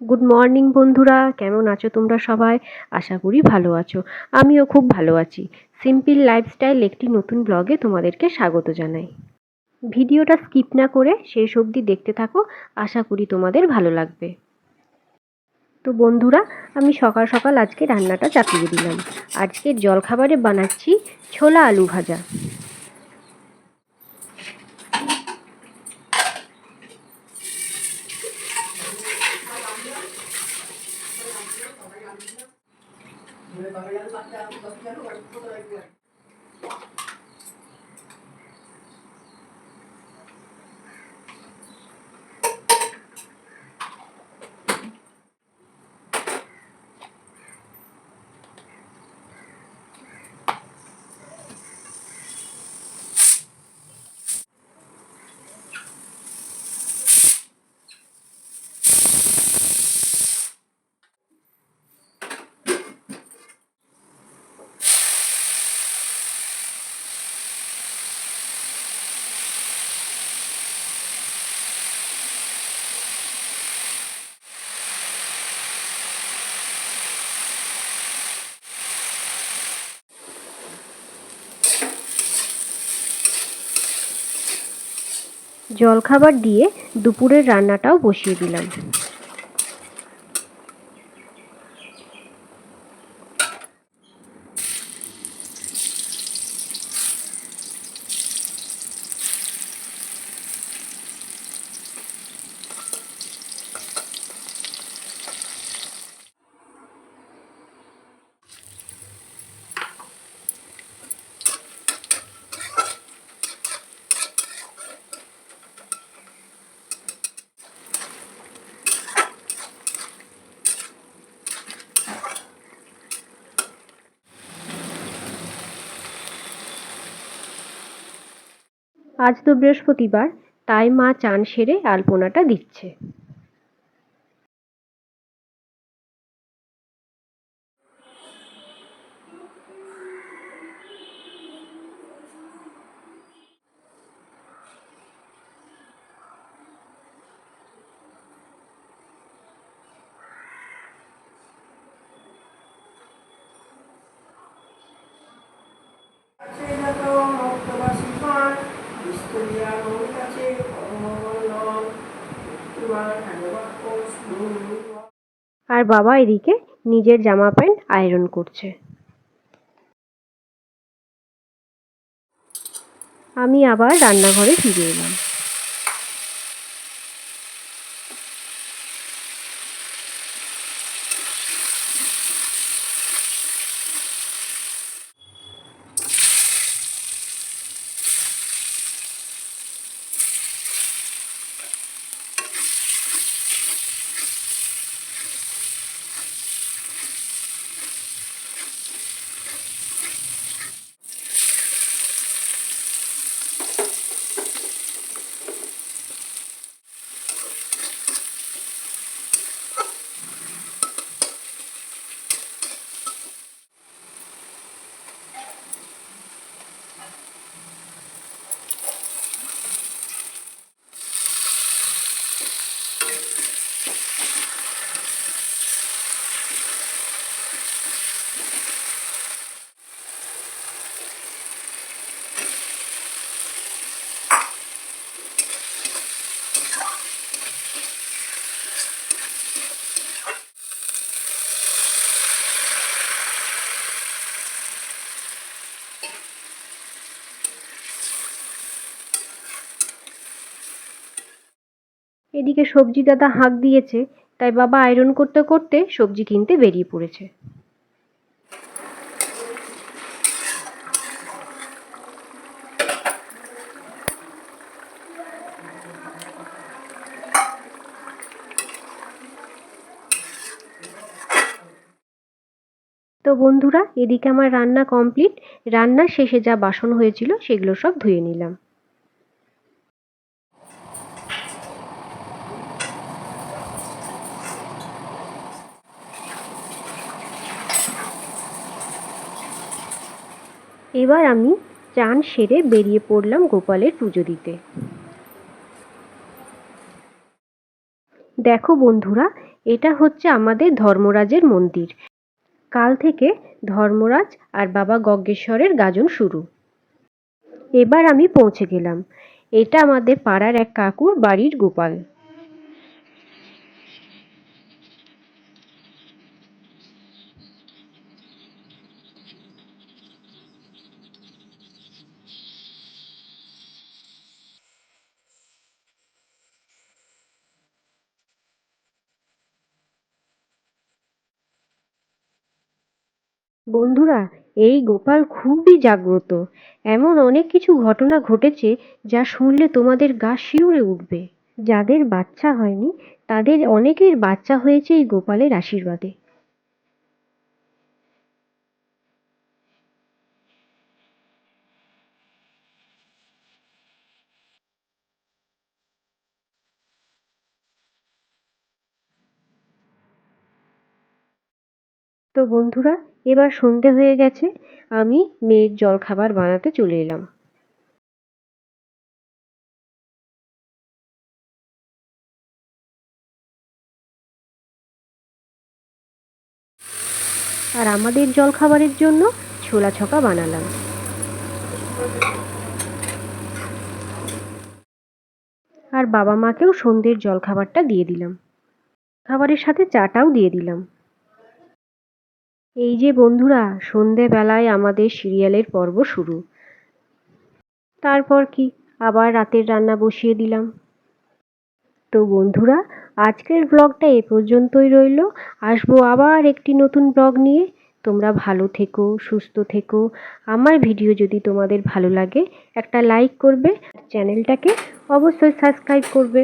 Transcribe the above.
Good morning বন্ধুরা, কেমন আছো তোমরা সবাই? আশা করি ভালো আছো। আমিও খুব ভালো আছি। সিম্পল লাইফস্টাইল একটি নতুন ব্লগে তোমাদেরকে স্বাগত জানাই। ভিডিওটা স্কিপ না করে শেষ অবধি দেখতে থাকো, আশা করি তোমাদের ভালো লাগবে। তো বন্ধুরা, আমি সকাল সকাল আজকে রান্নাটা চাপিয়ে দিলাম। আজকের জলখাবারে বানাচ্ছি ছোলা আলু ভাজা। জলখাবার দিয়ে দুপুরের রান্নাটাও বসিয়ে দিলাম। আজ তো বৃহস্পতিবার, তাই মা চান সেরে আলপনাটা দিচ্ছে। আর বাবা এদিকে নিজের জামা প্যান্ট আয়রন করছে। আমি আবার রান্নাঘরে ফিরে এলাম। এদিকে সবজি দাদা হাঁক দিয়েছে, তাই বাবা আয়রন করতে করতে সবজি কিনতে বেরিয়ে পড়েছে। তো বন্ধুরা, এদিকে আমার রান্না কমপ্লিট। রান্নার শেষে যা বাসন হয়েছিল সেগুলো সব ধুয়ে নিলাম। এবার আমি চান সেরে বেরিয়ে পড়লাম গোপালের পুজো দিতে। দেখো বন্ধুরা, এটা হচ্ছে আমাদের ধর্মরাজের মন্দির। কাল থেকে ধর্মরাজ আর বাবা গগ্গেশ্বরের গাজন শুরু। এবার আমি পৌঁছে গেলাম। এটা আমাদের পাড়ার এক কাকুর বাড়ির গোপাল। বন্ধুরা, এই গোপাল খুবই জাগ্রত। এমন অনেক কিছু ঘটনা ঘটেছে যা শুনলে তোমাদের গা শিউরে উঠবে। যাদের বাচ্চা হয়নি তাদের অনেকের বাচ্চা হয়েছে এই গোপালের আশীর্বাদে। তো বন্ধুরা, এবার সন্ধে হয়ে গেছে। আমি মেয়ের জলখাবার বানাতে চলে এলাম। আর আমাদের জলখাবারের জন্য ছোলা ছকা বানালাম। আর বাবা মাকেও সন্ধ্যের জলখাবারটা দিয়ে দিলাম। খাবারের সাথে চাটাও দিয়ে দিলাম। এই যে বন্ধুরা, সন্ধেবেলায় আমাদের সিরিয়ালের পর্ব শুরু। তারপর কি, আবার রাতের রান্না বসিয়ে দিলাম। তো বন্ধুরা, আজকের ব্লগটা এ পর্যন্তই রইল। আসবো আবার একটি নতুন ব্লগ নিয়ে। তোমরা ভালো থেকো, সুস্থ থেকো। আমার ভিডিও যদি তোমাদের ভালো লাগে একটা লাইক করবে, চ্যানেলটাকে অবশ্যই সাবস্ক্রাইব করবে।